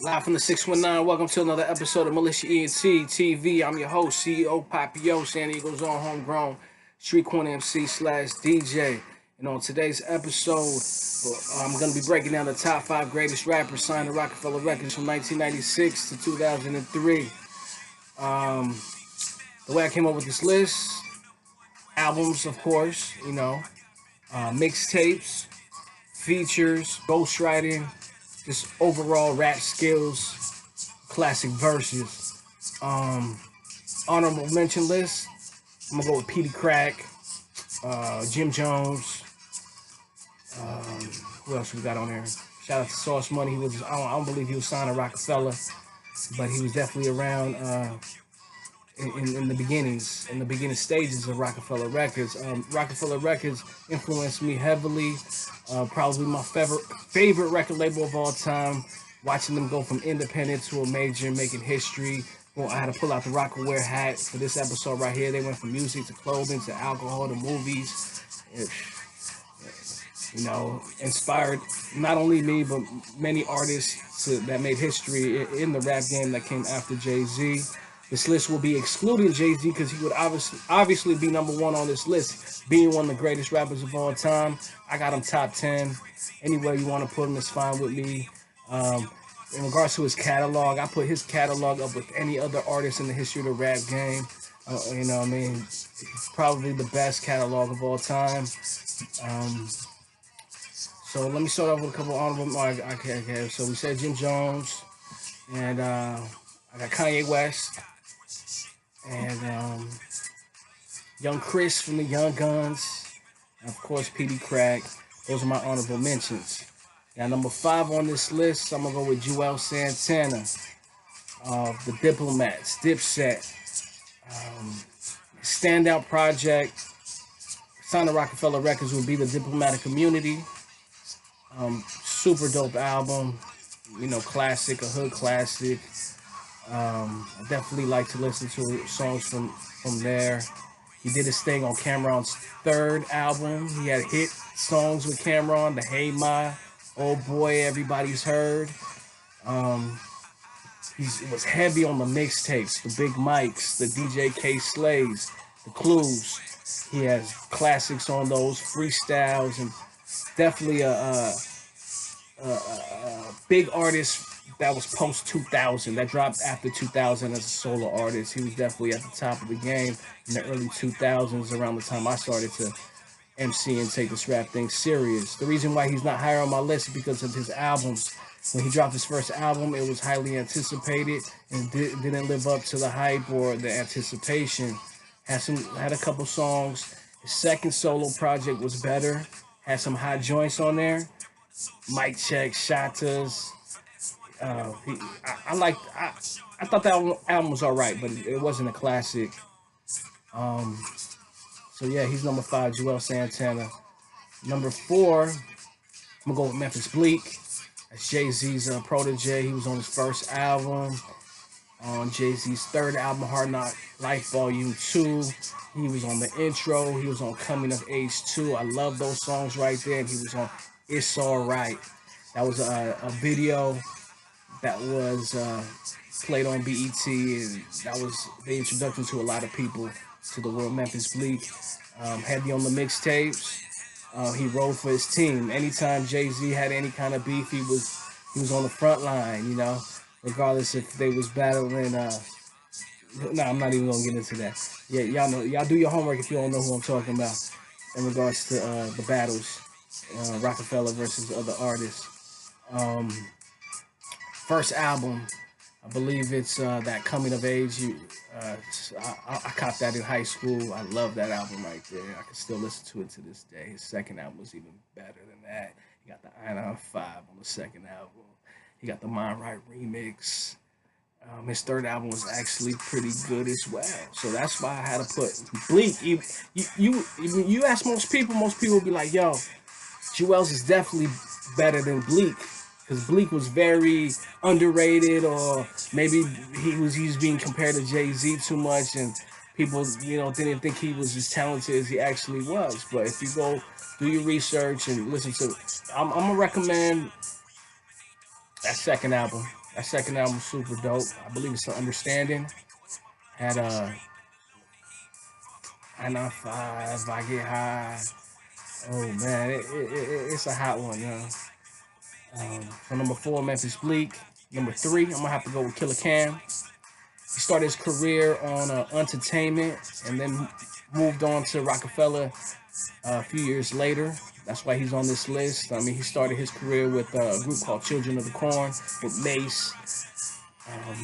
Live from the 619, welcome to another episode of Militia ENT TV. I'm your host, CEO Papi-Yo, San Diego's own homegrown street corner MC slash DJ. And on today's episode, I'm going to be breaking down the top 5 greatest rappers signed to Roc-A-Fella Records from 1996 to 2003. The way I came up with this list, albums, of course, mixtapes, features, ghostwriting, just overall rap skills, classic verses. Honorable mention list, I'm gonna go with Petey Crack, Jim Jones. Who else we got on there? Shout out to Sauce Money. He was I don't believe he was signed to Roc-A-Fella, but he was definitely around in the beginning stages of Roc-A-Fella Records. Roc-A-Fella Records influenced me heavily. Probably my favorite record label of all time. Watching them go from independent to a major, making history. Well, I had to pull out the Roc-A-Wear hat for this episode right here. They went from music to clothing to alcohol to movies. Inspired not only me, but many artists that made history in the rap game that came after JayZ. This list will be excluding JayZ because he would obviously be number 1 on this list, being one of the greatest rappers of all time. I got him top 10. Anywhere you want to put him is fine with me. In regards to his catalog, I put his catalog up with any other artist in the history of the rap game. Probably the best catalog of all time. So let me start off with a couple of honorable. Okay. So we said Jim Jones, and I got Kanye West, and Young Chris from the Young Guns, and of course Petey Crack. Those are my honorable mentions. Now number 5 on this list, I'm gonna go with Juelz Santana of the Diplomats, Dipset. Standout project signed to Roc-A-Fella Records would be the Diplomatic Community. Super dope album, classic, a hood classic. I definitely like to listen to songs from there. He did his thing on Cameron's 3rd album. He had hit songs with Cameron, the Hey Ma, Oh Boy, Everybody's Heard. He was heavy on the mixtapes, the Big Mics, the DJ K Slays, the Clues. He has classics on those, freestyles, and definitely a big artist that was post 2000, that dropped after 2000 as a solo artist. He was definitely at the top of the game in the early 2000s, around the time I started to MC and take this rap thing serious. The reason why he's not higher on my list is because of his albums. When he dropped his first album, it was highly anticipated and didn't live up to the hype or the anticipation. Had a couple songs. His second solo project was better. Had some hot joints on there. Mic Check, Shatas. I thought that album was alright, but it wasn't a classic. So yeah, he's number 5, Juelz Santana. Number 4, I'm gonna go with Memphis Bleek. That's JayZ's protege. He was on his first album. On JayZ's 3rd album, Hard Knock Life Volume 2. He was on the intro. He was on Coming of Age 2. I love those songs right there. And he was on It's Alright. That was a video that was played on BET, and that was the introduction to a lot of people to the world. Memphis Bleek, heavy on the mixtapes. He rode for his team. Anytime JayZ had any kind of beef, he was on the front line, regardless if they was battling. I'm not even gonna get into that. Yeah, y'all do your homework if you don't know who I'm talking about in regards to the battles, Roc-A-Fella versus other artists. First album, I believe it's that Coming of Age. I copped that in high school. I love that album right there. I can still listen to it to this day. His second album was even better than that. He got the Iron 5 on the second album. He got the Mind Right remix. His 3rd album was actually pretty good as well. So that's why I had to put Bleek. You ask most people will be like, yo, Juelz is definitely better than Bleek. Because Bleek was very underrated, or maybe he was being compared to JayZ too much, and people, didn't think he was as talented as he actually was. But if you go do your research and listen to, I'm gonna recommend that second album. That second album was super dope. I believe it's Understanding. Had I Not Five, I Get High. Oh man, it's a hot one, yo. So number 4, Memphis Bleak. Number 3, I'm gonna have to go with Killer Cam. He started his career on Entertainment and then moved on to Roc-A-Fella a few years later. That's why he's on this list. I mean, he started his career with a group called Children of the Corn with Mace.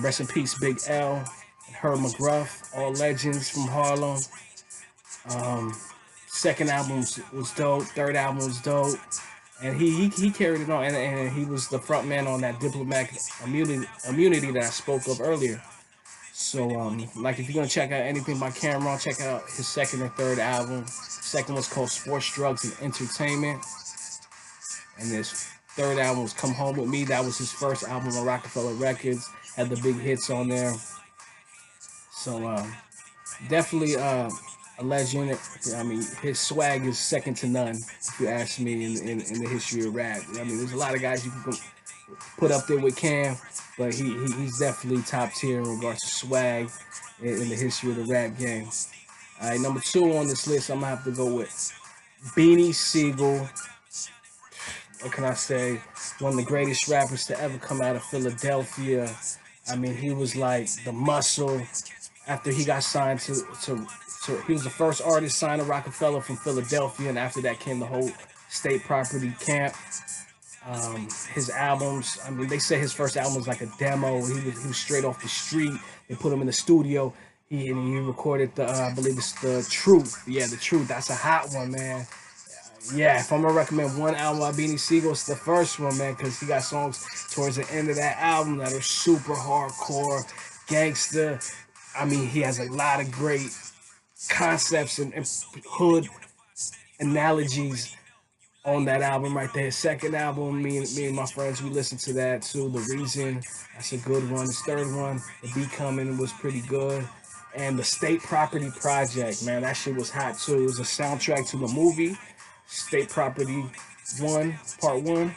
Rest in peace, Big L, and Herb McGruff, all legends from Harlem. Second album was dope. Third album was dope. And he carried it on, and he was the front man on that diplomatic immunity that I spoke of earlier. So, like, if you're gonna check out anything by Cameron, check out his second and third album. Second was called Sports, Drugs, and Entertainment, and his third album was Come Home With Me. That was his first album on Roc-A-Fella Records. Had the big hits on there. So, definitely a legend. I mean, his swag is second to none, if you ask me, in the history of rap. I mean, there's a lot of guys you can put up there with Cam, but he's definitely top tier in regards to swag in the history of the rap game. All right, number 2 on this list, I'm gonna have to go with Beanie Sigel. What can I say? One of the greatest rappers to ever come out of Philadelphia. I mean, he was like the muscle. After he got signed to he was the first artist signed to Roc-A-Fella from Philadelphia, and after that came the whole state property camp. His albums, I mean, they say his first album was like a demo. He was straight off the street. They put him in the studio. He recorded the I believe it's The Truth. Yeah, The Truth. That's a hot one, man. Yeah, if I'm gonna recommend one album by Beanie Sigel, it's the first one, man, because he got songs towards the end of that album that are super hardcore, gangster. I mean, he has a lot of great concepts and hood analogies on that album right there. Second album, me and my friends, we listened to that too. The Reason, that's a good one. His third one, The Becoming, was pretty good. And the State Property Project, man, that shit was hot too. It was a soundtrack to the movie State Property 1, Part 1.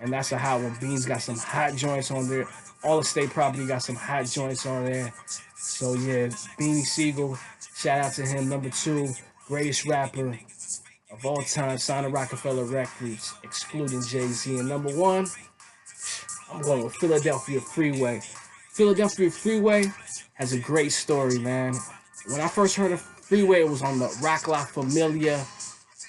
And that's a hot one. Beans got some hot joints on there. All the State Property got some hot joints on there. So yeah, Beanie Sigel, shout out to him. Number 2, greatest rapper of all time, signed to Roc-A-Fella Records, excluding JayZ. And number 1, I'm going with Philadelphia Freeway. Philadelphia Freeway has a great story, man. When I first heard of Freeway, it was on the Roc-A-Fella,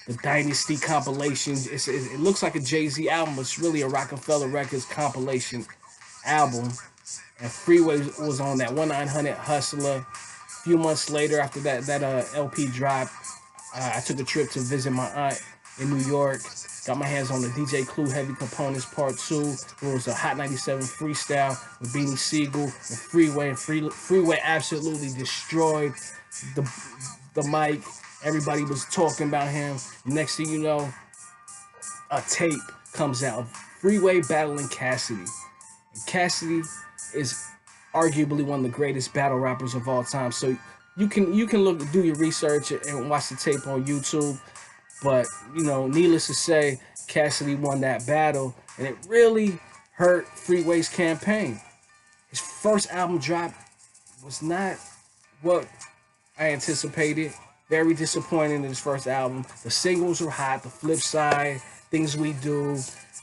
the Dynasty compilations. It looks like a JayZ album, but it's really a Roc-A-Fella Records compilation album. And Freeway was on that 1-900 Hustler. A few months later, after that LP dropped, I took a trip to visit my aunt in New York. Got my hands on the DJ Clue Heavy Components Part 2. It was a Hot 97 freestyle with Beanie Sigel and Freeway. And Freeway absolutely destroyed the mic. Everybody was talking about him. Next thing you know, a tape comes out of Freeway battling Cassidy. And Cassidy is arguably one of the greatest battle rappers of all time. So you can do your research and watch the tape on YouTube. But, you know, needless to say, Cassidy won that battle, and it really hurt Freeway's campaign. His first album drop was not what I anticipated. Very disappointing in his first album. The singles were hot. The Flip Side, Things We Do.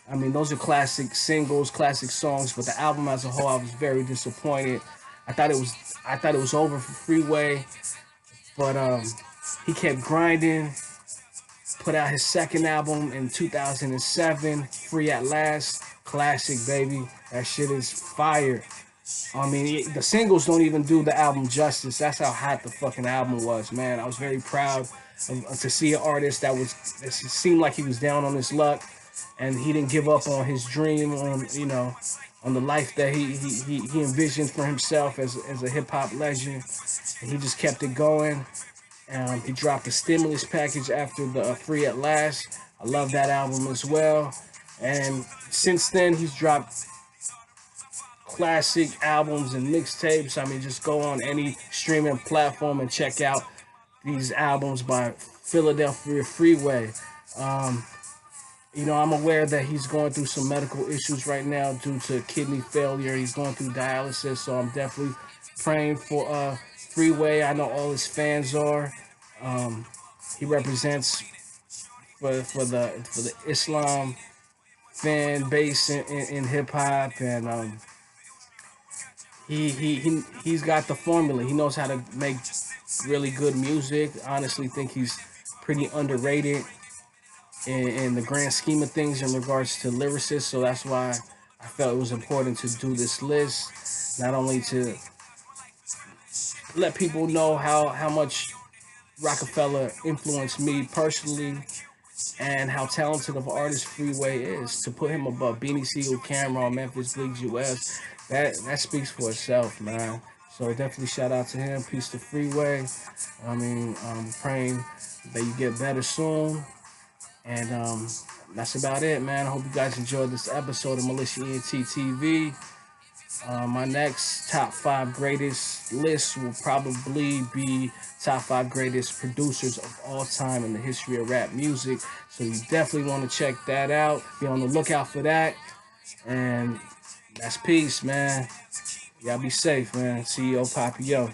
I mean, those are classic singles, classic songs. But the album as a whole, I was very disappointed. I thought it was over for Freeway, but he kept grinding. Put out his second album in 2007, Free at Last. Classic, baby. That shit is fire. I mean, the singles don't even do the album justice. That's how hot the fucking album was, man. I was very proud to see an artist that seemed like he was down on his luck, and he didn't give up on his dream, on, you know, on the life that he envisioned for himself as a hip-hop legend. And he just kept it going. He dropped a stimulus package after the Free at Last. I love that album as well. And since then, he's dropped classic albums and mixtapes. I mean, just go on any streaming platform and check out these albums by Philadelphia Freeway. You know, I'm aware that he's going through some medical issues right now due to kidney failure. He's going through dialysis, so I'm definitely praying for Freeway. I know all his fans are. Um, he represents for the Islam fan base in hip hop, and he's got the formula. He knows how to make really good music. I honestly think he's pretty underrated in the grand scheme of things in regards to lyricists. So that's why I felt it was important to do this list, not only to let people know how much Roc-A-Fella influenced me personally and how talented of an artist Freeway is. To put him above Beanie Siegel, Cameron, Memphis Bleak, Juelz, that speaks for itself, man. So definitely shout out to him. Peace to Freeway. I mean, I'm praying that you get better soon. And that's about it, man. I hope you guys enjoyed this episode of Militia ENT TV. My next top 5 greatest list will probably be top 5 greatest producers of all time in the history of rap music. So you definitely want to check that out. Be on the lookout for that. And that's peace, man. Y'all be safe, man. CEO Papi-Yo.